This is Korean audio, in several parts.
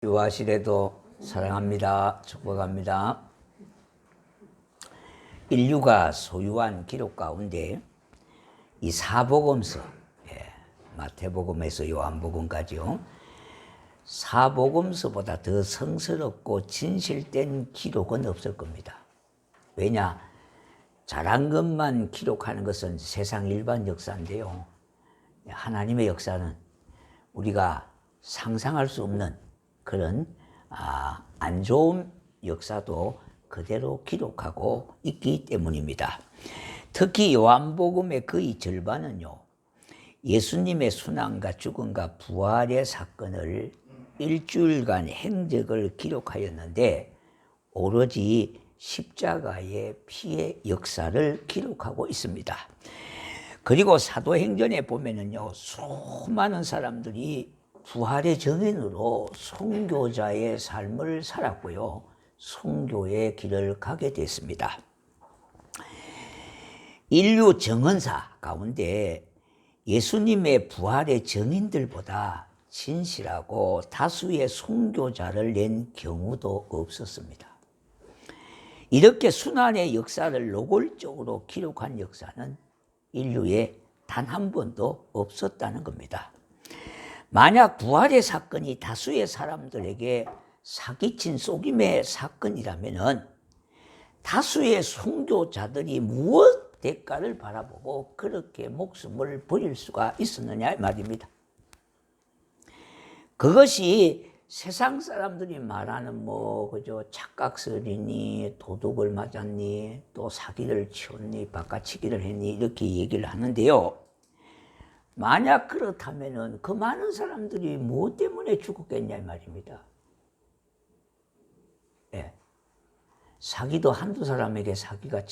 유아실에도 사랑합니다. 축복합니다. 인류가 소유한 기록 가운데 이 사복음서, 마태복음에서 요한복음까지요, 사복음서보다 더 성스럽고 진실된 기록은 없을 겁니다. 왜냐? 잘한 것만 기록하는 것은 세상 일반 역사인데요, 하나님의 역사는 우리가 상상할 수 없는 그런 안 좋은 역사도 그대로 기록하고 있기 때문입니다. 특히 요한복음의 거의 절반은요, 예수님의 순환과 죽음과 부활의 사건을 일주일간 행적을 기록하였는데 오로지 십자가의 피의 역사를 기록하고 있습니다. 그리고 사도행전에 보면은요, 수많은 사람들이 부활의 증인으로 선교자의 삶을 살았고요, 선교의 길을 가게 됐습니다. 인류 정언사 가운데 예수님의 부활의 증인들보다 진실하고 다수의 선교자를 낸 경우도 없었습니다. 이렇게 순환의 역사를 노골적으로 기록한 역사는 인류에 단 한 번도 없었다는 겁니다. 만약 부활의 사건이 다수의 사람들에게 사기친 속임의 사건이라면 다수의 선교자들이 무엇 대가를 바라보고 그렇게 목숨을 버릴 수가 있었느냐 말입니다. 그것이 세상 사람들이 말하는 그저 착각설이니 도둑을 맞았니 또 사기를 치웠니 바꿔치기를 했니 이렇게 얘기를 하는데요, 만약 그렇다면 그 많은 사람들이 무엇 때문에 죽었겠냐 말입니다. 사기도 한두 사람에게 사기가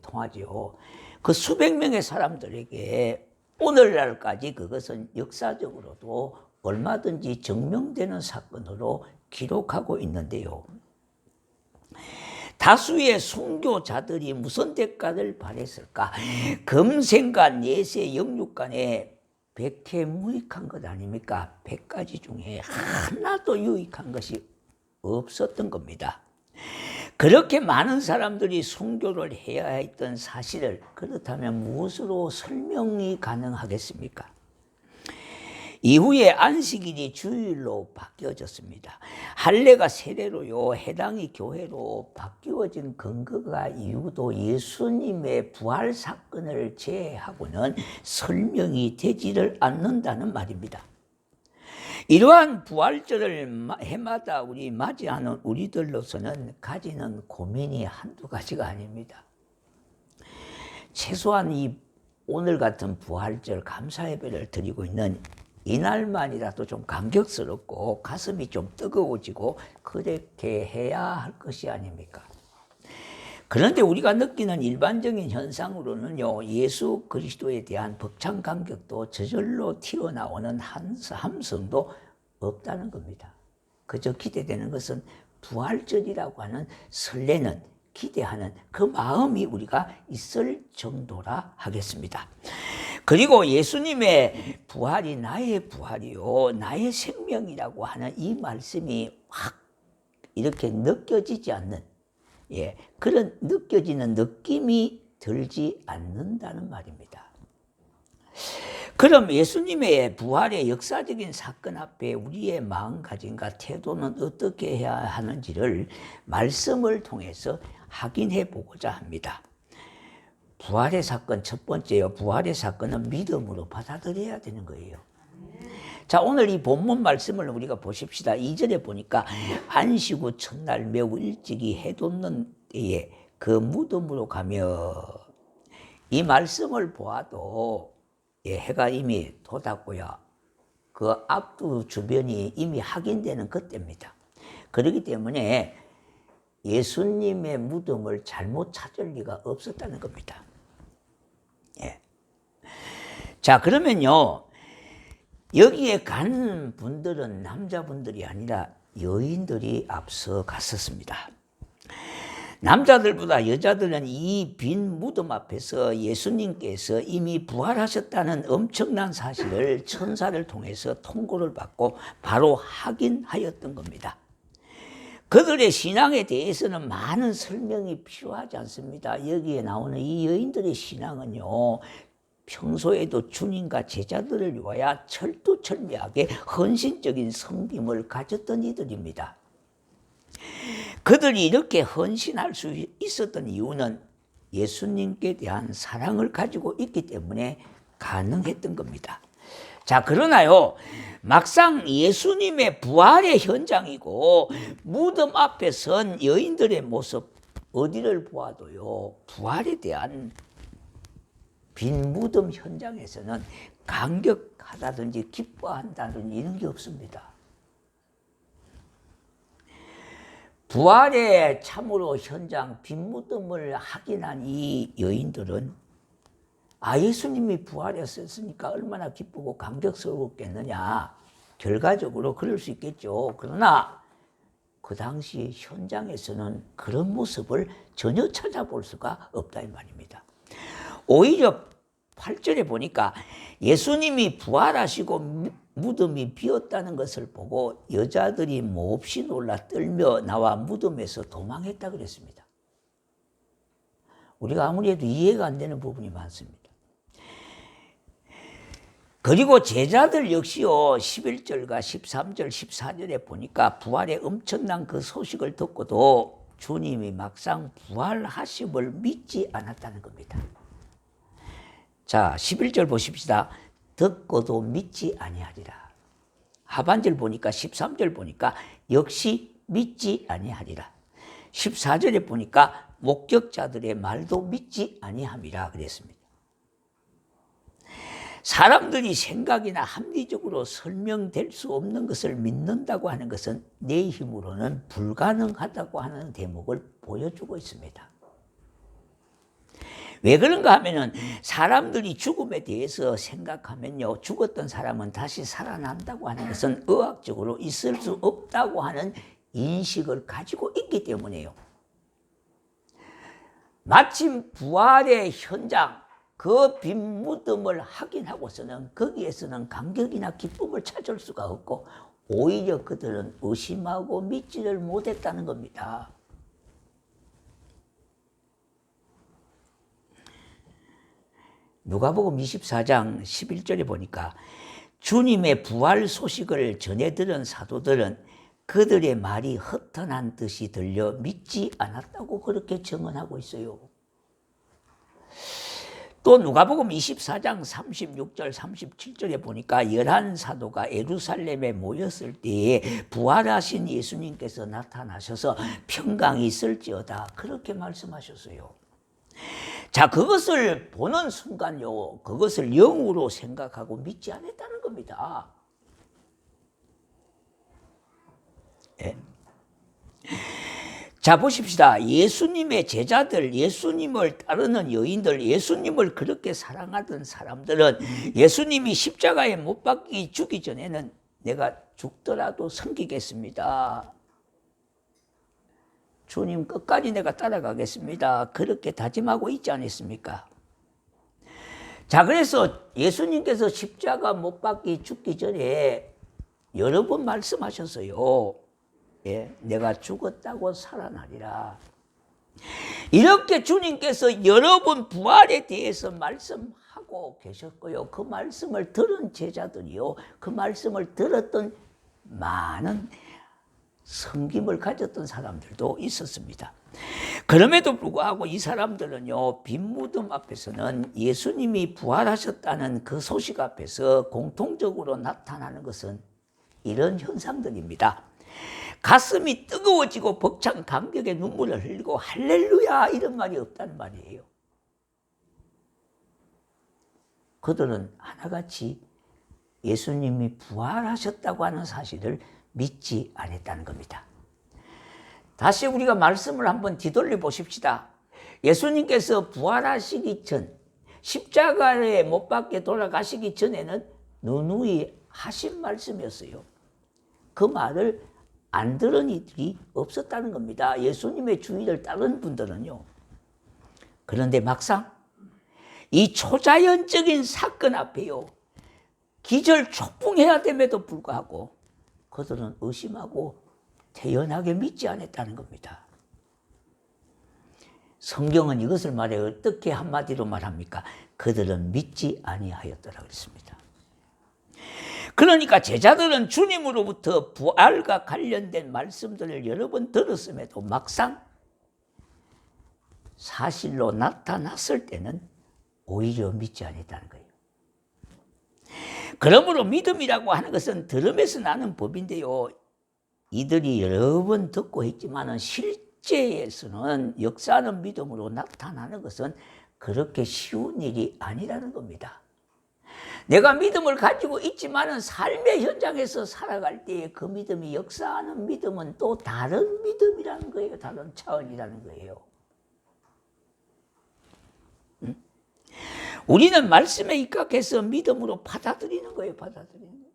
통하지요. 그 수백 명의 사람들에게 오늘날까지 그것은 역사적으로도 얼마든지 증명되는 사건으로 기록하고 있는데요, 다수의 선교자들이 무슨 대가를 바랬을까? 금생과 내세 영육간에 백해무익한 것 아닙니까? 100가지 중에 하나도 유익한 것이 없었던 겁니다. 그렇게 많은 사람들이 선교를 해야 했던 사실을 그렇다면 무엇으로 설명이 가능하겠습니까? 이후에 안식일이 주일로 바뀌어졌습니다. 할례가 세례로요, 해당이 교회로 바뀌어진 근거가 이유도 예수님의 부활 사건을 제외하고는 설명이 되지를 않는다는 말입니다. 이러한 부활절을 해마다 우리 맞이하는 우리들로서는 가지는 고민이 한두 가지가 아닙니다. 최소한 이 오늘 같은 부활절 감사 예배를 드리고 있는 이날만이라도 좀 감격스럽고 가슴이 좀 뜨거워지고 그렇게 해야 할 것이 아닙니까? 그런데 우리가 느끼는 일반적인 현상으로는요, 예수 그리스도에 대한 벅찬 감격도 저절로 튀어나오는 함성도 없다는 겁니다. 그저 기대되는 것은 부활절이라고 하는 설레는 기대하는 그 마음이 우리가 있을 정도라 하겠습니다. 그리고 예수님의 부활이 나의 부활이요, 나의 생명이라고 하는 이 말씀이 확 이렇게 느껴지지 않는, 그런 느껴지는 느낌이 들지 않는다는 말입니다. 그럼 예수님의 부활의 역사적인 사건 앞에 우리의 마음가짐과 태도는 어떻게 해야 하는지를 말씀을 통해서 확인해 보고자 합니다. 부활의 사건 첫 번째요, 부활의 사건은 믿음으로 받아들여야 되는 거예요. 자, 오늘 이 본문 말씀을 우리가 보십시다. 2절에 보니까 안식 후 첫날 매우 일찍이 해 돋는 때에 그 무덤으로 가며, 이 말씀을 보아도 해가 이미 돋았고요, 그 앞두 주변이 이미 확인되는 그때입니다. 그렇기 때문에 예수님의 무덤을 잘못 찾을 리가 없었다는 겁니다. 자, 그러면요, 여기에 간 분들은 남자분들이 아니라 여인들이 앞서 갔었습니다. 남자들보다 여자들은 이 빈 무덤 앞에서 예수님께서 이미 부활하셨다는 엄청난 사실을 천사를 통해서 통보를 받고 바로 확인하였던 겁니다. 그들의 신앙에 대해서는 많은 설명이 필요하지 않습니다. 여기에 나오는 이 여인들의 신앙은요, 평소에도 주님과 제자들을 위하여 철두철미하게 헌신적인 섬김을 가졌던 이들입니다. 그들이 이렇게 헌신할 수 있었던 이유는 예수님께 대한 사랑을 가지고 있기 때문에 가능했던 겁니다. 자, 그러나요, 막상 예수님의 부활의 현장이고 무덤 앞에 선 여인들의 모습, 어디를 보아도요, 부활에 대한 빈 무덤 현장에서는 감격하다든지 기뻐한다든지 이런 게 없습니다. 부활의 참으로 현장 빈 무덤을 확인한 이 여인들은 예수님이 부활했으니까 얼마나 기쁘고 감격스럽겠느냐. 결과적으로 그럴 수 있겠죠. 그러나 그 당시 현장에서는 그런 모습을 전혀 찾아볼 수가 없다 이 말입니다. 오히려 8절에 보니까 예수님이 부활하시고 무덤이 비었다는 것을 보고 여자들이 몹시 놀라 떨며 나와 무덤에서 도망했다 그랬습니다. 우리가 아무리 해도 이해가 안 되는 부분이 많습니다. 그리고 제자들 역시요, 11절과 13절, 14절에 보니까 부활의 엄청난 그 소식을 듣고도 주님이 막상 부활하심을 믿지 않았다는 겁니다. 자, 11절 보십시다. 듣고도 믿지 아니하리라. 하반절 보니까 13절 보니까 역시 믿지 아니하리라. 14절에 보니까 목격자들의 말도 믿지 아니함이라 그랬습니다. 사람들이 생각이나 합리적으로 설명될 수 없는 것을 믿는다고 하는 것은 내 힘으로는 불가능하다고 하는 대목을 보여주고 있습니다. 왜 그런가 하면은 사람들이 죽음에 대해서 생각하면요, 죽었던 사람은 다시 살아난다고 하는 것은 의학적으로 있을 수 없다고 하는 인식을 가지고 있기 때문이에요. 마침 부활의 현장, 그 빈 무덤을 확인하고서는 거기에서는 감격이나 기쁨을 찾을 수가 없고 오히려 그들은 의심하고 믿지를 못했다는 겁니다. 누가복음 24장 11절에 보니까 주님의 부활 소식을 전해 들은 사도들은 그들의 말이 허탄한 듯이 들려 믿지 않았다고 그렇게 증언하고 있어요. 또 누가복음 24장 36절 37절에 보니까 11사도가 예루살렘에 모였을 때에 부활하신 예수님께서 나타나셔서 평강이 있을지어다 그렇게 말씀하셨어요. 자, 그것을 보는 순간요, 그것을 영으로 생각하고 믿지 않았다는 겁니다. 예. 자, 보십시다. 예수님의 제자들, 예수님을 따르는 여인들, 예수님을 그렇게 사랑하던 사람들은 예수님이 십자가에 못 박기 죽기 전에는 내가 죽더라도 섬기겠습니다. 주님 끝까지 내가 따라가겠습니다. 그렇게 다짐하고 있지 않습니까? 자, 그래서 예수님께서 십자가 못 박기 죽기 전에 여러 번 말씀하셨어요. 예, 내가 죽었다고 살아나리라. 이렇게 주님께서 여러 번 부활에 대해서 말씀하고 계셨고요. 그 말씀을 들은 제자들이요, 그 말씀을 들었던 많은 섬김을 가졌던 사람들도 있었습니다. 그럼에도 불구하고 이 사람들은요, 빈 무덤 앞에서는 예수님이 부활하셨다는 그 소식 앞에서 공통적으로 나타나는 것은 이런 현상들입니다. 가슴이 뜨거워지고 벅찬 감격의 눈물을 흘리고 할렐루야 이런 말이 없다는 말이에요. 그들은 하나같이 예수님이 부활하셨다고 하는 사실을 믿지 않았다는 겁니다. 다시 우리가 말씀을 한번 뒤돌려 보십시다. 예수님께서 부활하시기 전, 십자가에 못 박게 돌아가시기 전에는 누누이 하신 말씀이었어요. 그 말을 안 들은 이들이 없었다는 겁니다. 예수님의 주의를 따른 분들은요. 그런데 막상 이 초자연적인 사건 앞에요. 기절초풍해야 됨에도 불구하고 그들은 의심하고 태연하게 믿지 않았다는 겁니다. 성경은 이것을 말해 어떻게 한마디로 말합니까? 그들은 믿지 아니하였더라 그랬습니다. 그러니까 제자들은 주님으로부터 부활과 관련된 말씀들을 여러 번 들었음에도 막상 사실로 나타났을 때는 오히려 믿지 않았다는 거예요. 그러므로 믿음이라고 하는 것은 들음에서 나는 법인데요. 이들이 여러 번 듣고 했지만 실제에서는 역사하는 믿음으로 나타나는 것은 그렇게 쉬운 일이 아니라는 겁니다. 내가 믿음을 가지고 있지만 삶의 현장에서 살아갈 때에 그 믿음이 역사하는 믿음은 또 다른 믿음이라는 거예요. 다른 차원이라는 거예요. 우리는 말씀에 입각해서 믿음으로 받아들이는 거예요. 받아들이는 거예요.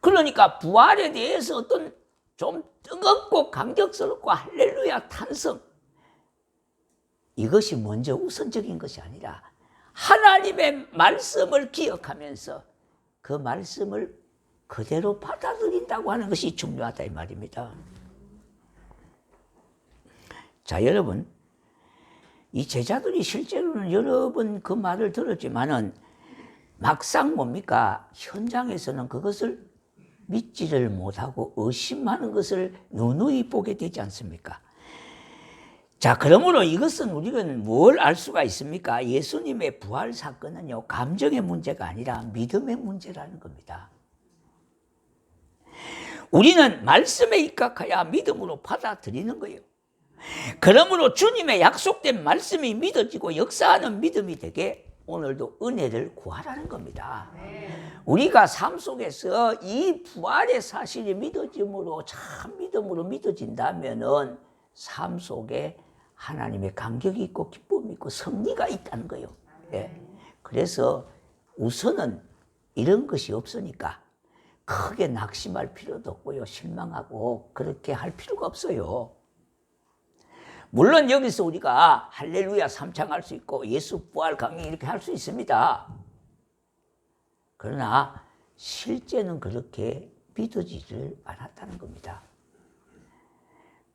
그러니까 부활에 대해서 어떤 좀 뜨겁고 감격스럽고 할렐루야 탄성, 이것이 먼저 우선적인 것이 아니라 하나님의 말씀을 기억하면서 그 말씀을 그대로 받아들인다고 하는 것이 중요하다 이 말입니다. 자, 여러분, 이 제자들이 실제로는 여러 번 그 말을 들었지만은 막상 뭡니까? 현장에서는 그것을 믿지를 못하고 의심하는 것을 누누이 보게 되지 않습니까? 자, 그러므로 이것은 우리가 뭘 알 수가 있습니까? 예수님의 부활 사건은요, 감정의 문제가 아니라 믿음의 문제라는 겁니다. 우리는 말씀에 입각하여 믿음으로 받아들이는 거예요. 그러므로 주님의 약속된 말씀이 믿어지고 역사하는 믿음이 되게 오늘도 은혜를 구하라는 겁니다. 우리가 삶 속에서 이 부활의 사실이 믿어짐으로 참 믿음으로 믿어진다면은 삶 속에 하나님의 감격이 있고 기쁨이 있고 승리가 있다는 거예요. 예. 그래서 우선은 이런 것이 없으니까 크게 낙심할 필요도 없고요. 실망하고 그렇게 할 필요가 없어요. 물론 여기서 우리가 할렐루야 삼창할 수 있고 예수 부활 강의 이렇게 할 수 있습니다. 그러나 실제는 그렇게 믿어지질 않았다는 겁니다.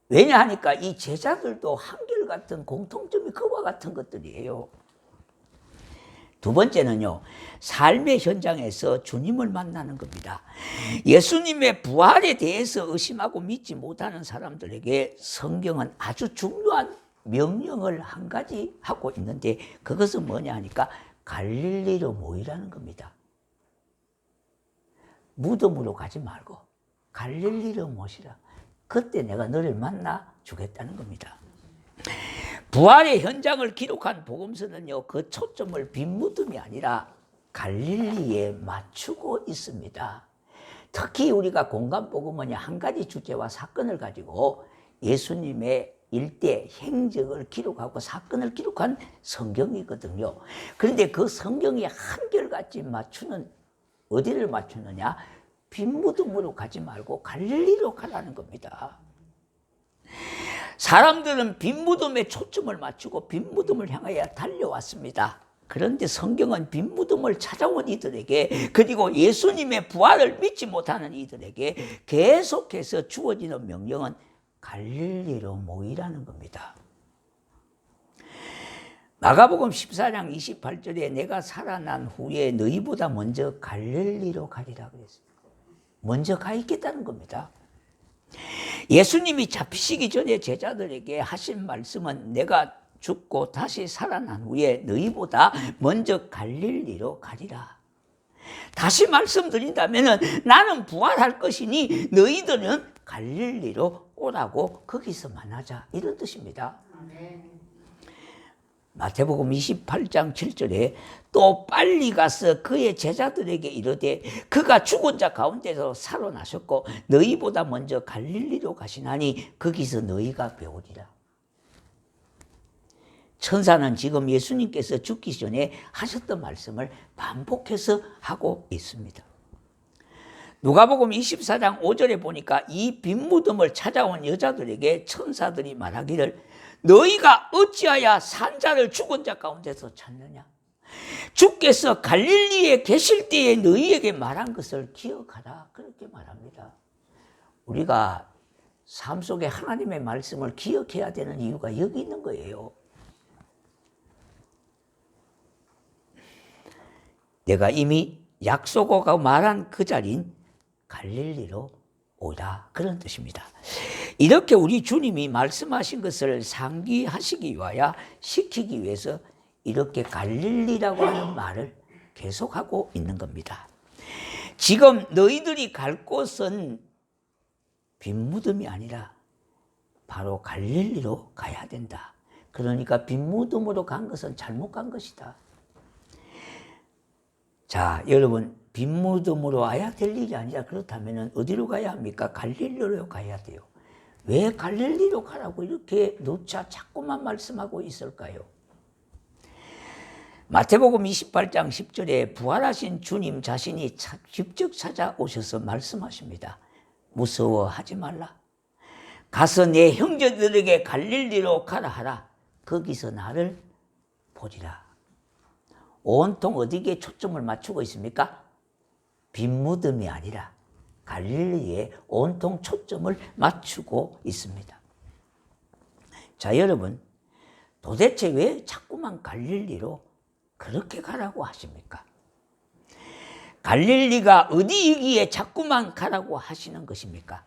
왜냐하니까 이 제자들도 한결같은 공통점이 그와 같은 것들이에요. 두 번째는요, 삶의 현장에서 주님을 만나는 겁니다. 예수님의 부활에 대해서 의심하고 믿지 못하는 사람들에게 성경은 아주 중요한 명령을 한 가지 하고 있는데 그것은 뭐냐 하니까 갈릴리로 모이라는 겁니다. 무덤으로 가지 말고 갈릴리로 모시라. 그때 내가 너를 만나 주겠다는 겁니다. 부활의 현장을 기록한 복음서는요, 그 초점을 빈 무덤이 아니라 갈릴리에 맞추고 있습니다. 특히 우리가 공간복음은 한 가지 주제와 사건을 가지고 예수님의 일대 행적을 기록하고 사건을 기록한 성경이거든요. 그런데 그 성경이 한결같이 맞추는, 어디를 맞추느냐? 빈 무덤으로 가지 말고 갈릴리로 가라는 겁니다. 사람들은 빈 무덤에 초점을 맞추고 빈 무덤을 향하여 달려왔습니다. 그런데 성경은 빈 무덤을 찾아온 이들에게, 그리고 예수님의 부활을 믿지 못하는 이들에게 계속해서 주어지는 명령은 갈릴리로 모이라는 겁니다. 마가복음 14장 28절에 내가 살아난 후에 너희보다 먼저 갈릴리로 가리라 그랬어요. 먼저 가 있겠다는 겁니다. 예수님이 잡히시기 전에 제자들에게 하신 말씀은 내가 죽고 다시 살아난 후에 너희보다 먼저 갈릴리로 가리라. 다시 말씀드린다면 나는 부활할 것이니 너희들은 갈릴리로 오라고 거기서 만나자, 이런 뜻입니다. 마태복음 28장 7절에 또 빨리 가서 그의 제자들에게 이르되 그가 죽은 자 가운데서 살아나셨고 너희보다 먼저 갈릴리로 가시나니 거기서 너희가 배우리라. 천사는 지금 예수님께서 죽기 전에 하셨던 말씀을 반복해서 하고 있습니다. 누가복음 24장 5절에 보니까 이 빈 무덤을 찾아온 여자들에게 천사들이 말하기를 너희가 어찌하여 산 자를 죽은 자 가운데서 찾느냐? 주께서 갈릴리에 계실 때에 너희에게 말한 것을 기억하라. 그렇게 말합니다. 우리가 삶 속에 하나님의 말씀을 기억해야 되는 이유가 여기 있는 거예요. 내가 이미 약속하고 말한 그 자리인 갈릴리로 오라. 그런 뜻입니다. 이렇게 우리 주님이 말씀하신 것을 상기하시기 위하여 시키기 위해서 이렇게 갈릴리라고 하는 말을 계속하고 있는 겁니다. 지금 너희들이 갈 곳은 빈 무덤이 아니라 바로 갈릴리로 가야 된다. 그러니까 빈 무덤으로 간 것은 잘못 간 것이다. 자, 여러분, 빈 무덤으로 와야 될 일이 아니라 그렇다면 어디로 가야 합니까? 갈릴리로 가야 돼요. 왜 갈릴리로 가라고 이렇게 누차 자꾸만 말씀하고 있을까요? 마태복음 28장 10절에 부활하신 주님 자신이 직접 찾아오셔서 말씀하십니다. 무서워하지 말라. 가서 내 형제들에게 갈릴리로 가라 하라. 거기서 나를 보리라. 온통 어디에 초점을 맞추고 있습니까? 빈 무덤이 아니라 갈릴리에 온통 초점을 맞추고 있습니다. 자, 여러분, 도대체 왜 자꾸만 갈릴리로 그렇게 가라고 하십니까? 갈릴리가 어디이기에 자꾸만 가라고 하시는 것입니까?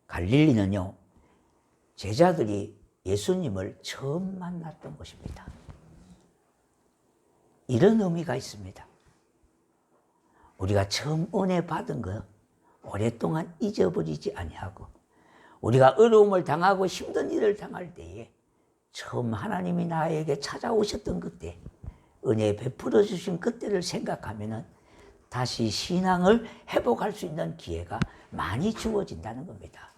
갈릴리는요, 제자들이 예수님을 처음 만났던 곳입니다. 이런 의미가 있습니다. 우리가 처음 은혜 받은 거 오랫동안 잊어버리지 아니하고, 우리가 어려움을 당하고 힘든 일을 당할 때에 처음 하나님이 나에게 찾아오셨던 그때, 은혜 베풀어 주신 그때를 생각하면 다시 신앙을 회복할 수 있는 기회가 많이 주어진다는 겁니다.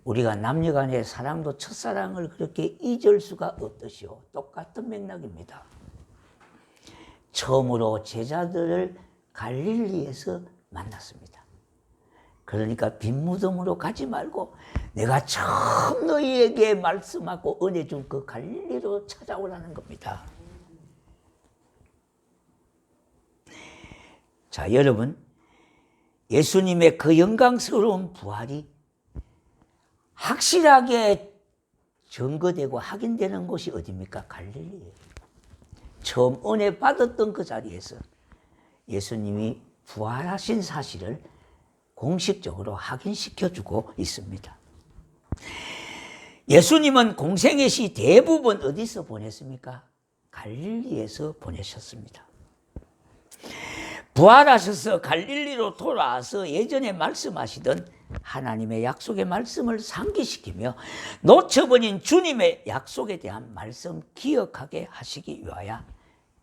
우리가 남녀간의 사랑도 첫사랑을 그렇게 잊을 수가 없듯이요, 똑같은 맥락입니다. 처음으로 제자들을 갈릴리에서 만났습니다. 그러니까 빈 무덤으로 가지 말고 내가 처음 너희에게 말씀하고 은혜 준 그 갈릴리로 찾아오라는 겁니다. 자, 여러분, 예수님의 그 영광스러운 부활이 확실하게 증거되고 확인되는 곳이 어디입니까? 갈릴리예요. 처음 은혜 받았던 그 자리에서 예수님이 부활하신 사실을 공식적으로 확인시켜주고 있습니다. 예수님은 공생의 시 대부분 어디서 보냈습니까? 갈릴리에서 보내셨습니다. 부활하셔서 갈릴리로 돌아와서 예전에 말씀하시던 하나님의 약속의 말씀을 상기시키며 놓쳐버린 주님의 약속에 대한 말씀 기억하게 하시기 위하여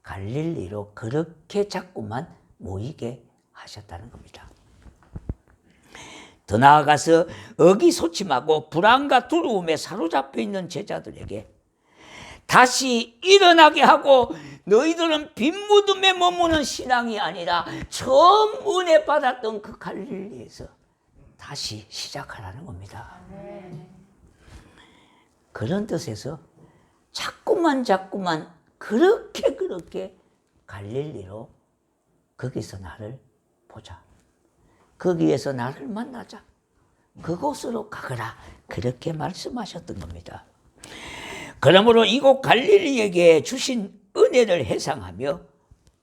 갈릴리로 그렇게 자꾸만 모이게 하셨다는 겁니다. 더 나아가서 의기소침하고 불안과 두려움에 사로잡혀 있는 제자들에게 다시 일어나게 하고 너희들은 빈 무덤에 머무는 신앙이 아니라 처음 은혜 받았던 그 갈릴리에서 다시 시작하라는 겁니다. 그런 뜻에서 자꾸만 그렇게 갈릴리로 거기서 나를 보자. 거기에서 나를 만나자. 그곳으로 가거라. 그렇게 말씀하셨던 겁니다. 그러므로 이곳 갈릴리에게 주신 은혜를 회상하며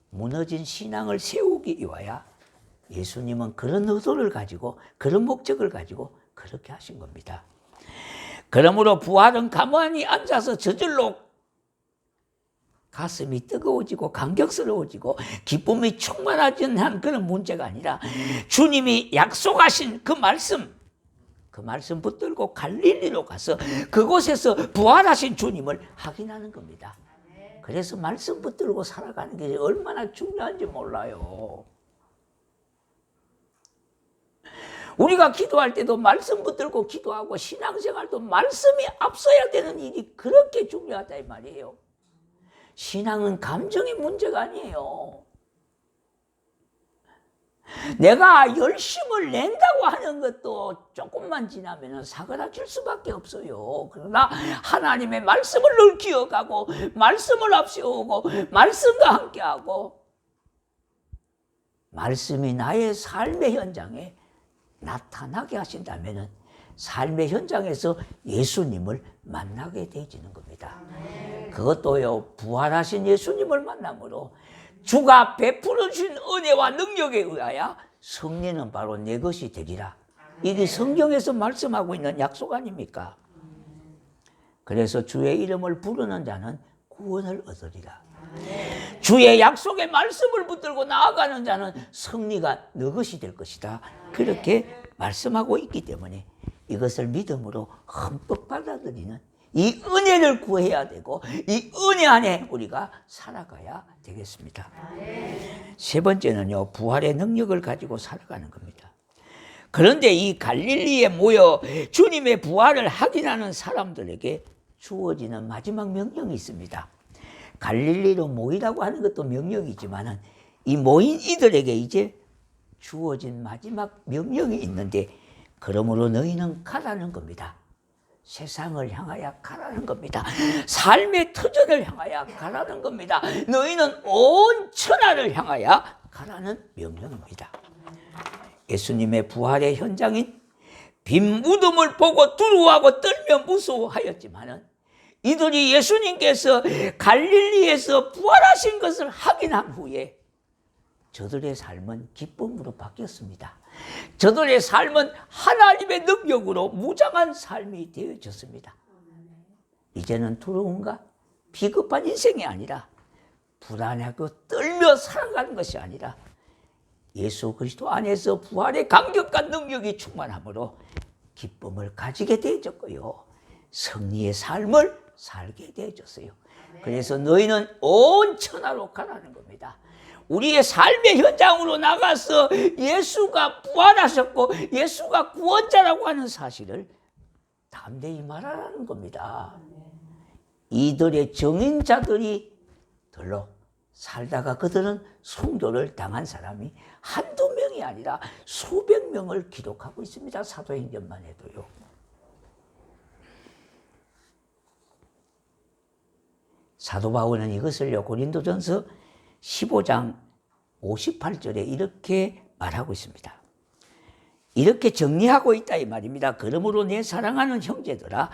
무너진 신앙을 세우기 위하여 예수님은 그런 의도를 가지고 그런 목적을 가지고 그렇게 하신 겁니다. 그러므로 부활은 가만히 앉아서 저절로 가슴이 뜨거워지고 감격스러워지고 기쁨이 충만하지는 그런 문제가 아니라 주님이 약속하신 그 말씀 붙들고 갈릴리로 가서 그곳에서 부활하신 주님을 확인하는 겁니다. 그래서 말씀 붙들고 살아가는 게 얼마나 중요한지 몰라요. 우리가 기도할 때도 말씀 붙들고 기도하고 신앙생활도 말씀이 앞서야 되는 일이 그렇게 중요하다 이 말이에요. 신앙은 감정의 문제가 아니에요. 내가 열심을 낸다고 하는 것도 조금만 지나면 사그라질 수밖에 없어요. 그러나 하나님의 말씀을 늘 기억하고 말씀을 앞세우고 말씀과 함께하고 말씀이 나의 삶의 현장에 나타나게 하신다면 삶의 현장에서 예수님을 만나게 되어지는 겁니다. 그것도요, 부활하신 예수님을 만남으로 주가 베풀어 주신 은혜와 능력에 의하여 승리는 바로 내 것이 되리라. 이게 성경에서 말씀하고 있는 약속 아닙니까? 그래서 주의 이름을 부르는 자는 구원을 얻으리라. 주의 약속의 말씀을 붙들고 나아가는 자는 승리가 너 것이 될 것이다. 그렇게 말씀하고 있기 때문에 이것을 믿음으로 흠뻑 받아들이는 이 은혜를 구해야 되고 이 은혜 안에 우리가 살아가야 되겠습니다. 세 번째는요, 부활의 능력을 가지고 살아가는 겁니다. 그런데 이 갈릴리에 모여 주님의 부활을 확인하는 사람들에게 주어지는 마지막 명령이 있습니다. 갈릴리로 모이라고 하는 것도 명령이지만 이 모인 이들에게 이제 주어진 마지막 명령이 있는데, 그러므로 너희는 가라는 겁니다. 세상을 향하여 가라는 겁니다. 삶의 터전을 향하여 가라는 겁니다. 너희는 온 천하를 향하여 가라는 명령입니다. 예수님의 부활의 현장인 빈 무덤을 보고 두려워하고 떨며 무서워하였지만 이들이 예수님께서 갈릴리에서 부활하신 것을 확인한 후에 저들의 삶은 기쁨으로 바뀌었습니다. 저들의 삶은 하나님의 능력으로 무장한 삶이 되어졌습니다. 이제는 두려움과 비겁한 인생이 아니라 불안하고 떨며 살아가는 것이 아니라 예수 그리스도 안에서 부활의 강력한 능력이 충만함으로 기쁨을 가지게 되어졌고요, 승리의 삶을 살게 되어졌어요. 그래서 너희는 온 천하로 가라는 겁니다. 우리의 삶의 현장으로 나가서 예수가 부활하셨고 예수가 구원자라고 하는 사실을 담대히 말하라는 겁니다. 이들의 정인자들이 들러 살다가 그들은 순교를 당한 사람이 한두 명이 아니라 수백 명을 기록하고 있습니다. 사도행전만 해도요. 사도 바울은 이것을요, 고린도전서 15장 58절에 이렇게 말하고 있습니다. 이렇게 정리하고 있다 이 말입니다. 그러므로 내 사랑하는 형제들아,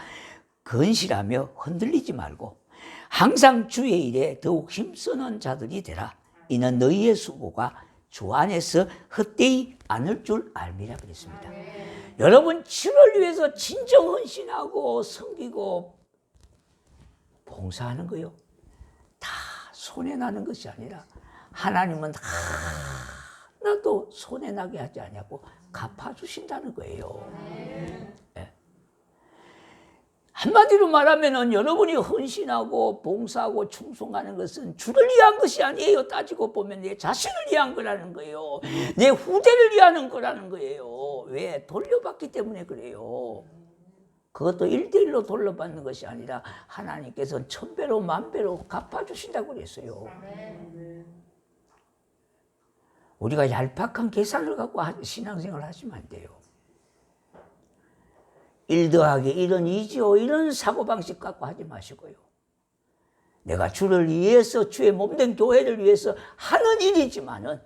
건실하며 흔들리지 말고 항상 주의 일에 더욱 힘쓰는 자들이 되라. 이는 너희의 수고가 주 안에서 헛되이 않을 줄 알미라 그랬습니다. 여러분, 주를 위해서 진정 헌신하고 섬기고 봉사하는 거요, 다 손해나는 것이 아니라 하나님은 하나도 손해나게 하지 않냐고 갚아주신다는 거예요. 네. 한마디로 말하면 여러분이 헌신하고 봉사하고 충성하는 것은 주를 위한 것이 아니에요. 따지고 보면 내 자신을 위한 거라는 거예요. 내 후대를 위하는 거라는 거예요. 왜? 돌려받기 때문에 그래요. 그것도 1:1로 돌려받는 것이 아니라 하나님께서 1000배로 10,000배로 갚아주신다고 그랬어요. 우리가 얄팍한 계산을 갖고 신앙생활을 하시면 안 돼요. 1 더하기 1은 2죠. 이런 사고방식 갖고 하지 마시고요. 내가 주를 위해서, 주의 몸된 교회를 위해서 하는 일이지만은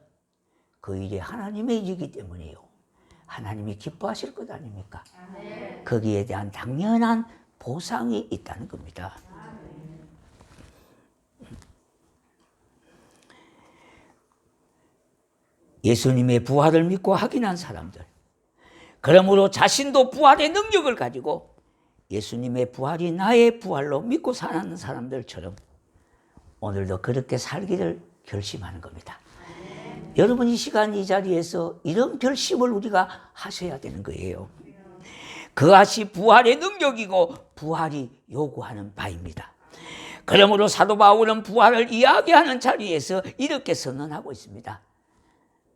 그 일이 하나님의 일이기 때문이에요. 하나님이 기뻐하실 것 아닙니까? 거기에 대한 당연한 보상이 있다는 겁니다. 예수님의 부활을 믿고 확인한 사람들, 그러므로 자신도 부활의 능력을 가지고 예수님의 부활이 나의 부활로 믿고 사는 사람들처럼 오늘도 그렇게 살기를 결심하는 겁니다. 여러분, 이 시간 이 자리에서 이런 결심을 우리가 하셔야 되는 거예요. 그것이 부활의 능력이고 부활이 요구하는 바입니다. 그러므로 사도 바울은 부활을 이야기하는 자리에서 이렇게 선언하고 있습니다.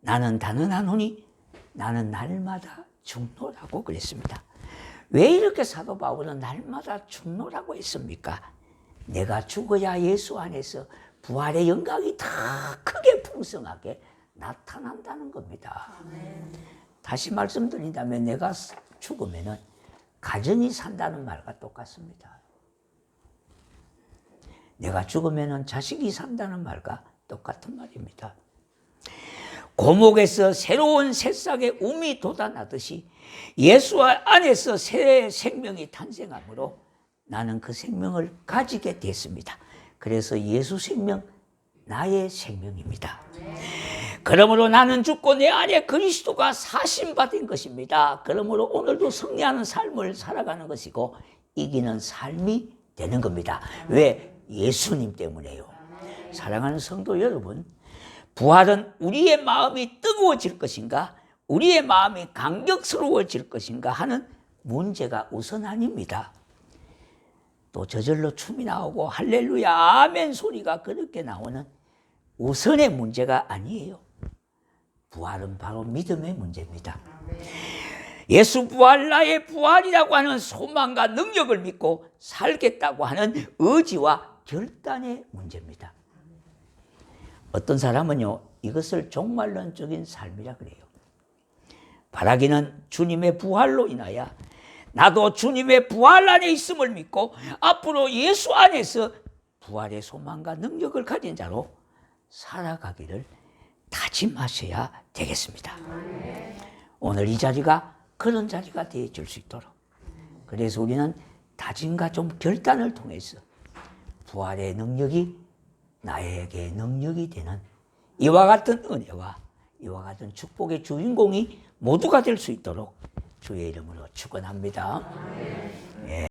나는 단언하노니 나는 날마다 죽노라고 그랬습니다. 왜 이렇게 사도 바울은 날마다 죽노라고 했습니까? 내가 죽어야 예수 안에서 부활의 영광이 더 크게 풍성하게 나타난다는 겁니다. 다시 말씀드린다면 내가 죽으면은 가정이 산다는 말과 똑같습니다. 내가 죽으면은 자식이 산다는 말과 똑같은 말입니다. 고목에서 새로운 새싹의 움이 돋아나듯이 예수 안에서 새 생명이 탄생하므로 나는 그 생명을 가지게 됐습니다. 그래서 예수 생명, 나의 생명입니다. 그러므로 나는 죽고 내 안에 그리스도가 사심받은 것입니다. 그러므로 오늘도 승리하는 삶을 살아가는 것이고 이기는 삶이 되는 겁니다. 왜? 예수님 때문에요. 사랑하는 성도 여러분, 부활은 우리의 마음이 뜨거워질 것인가, 우리의 마음이 감격스러워질 것인가 하는 문제가 우선 아닙니다. 또 저절로 춤이 나오고 할렐루야 아멘 소리가 그렇게 나오는 우선의 문제가 아니에요. 부활은 바로 믿음의 문제입니다. 예수 부활, 나의 부활이라고 하는 소망과 능력을 믿고 살겠다고 하는 의지와 결단의 문제입니다. 어떤 사람은요, 이것을 종말론적인 삶이라 그래요. 바라기는 주님의 부활로 인하여 나도 주님의 부활 안에 있음을 믿고 앞으로 예수 안에서 부활의 소망과 능력을 가진 자로 살아가기를 다짐하셔야 되겠습니다. 오늘 이 자리가 그런 자리가 되어줄 수 있도록, 그래서 우리는 다짐과 좀 결단을 통해서 부활의 능력이 나에게 능력이 되는 이와 같은 은혜와 이와 같은 축복의 주인공이 모두가 될 수 있도록 주의 이름으로 축원합니다. 예.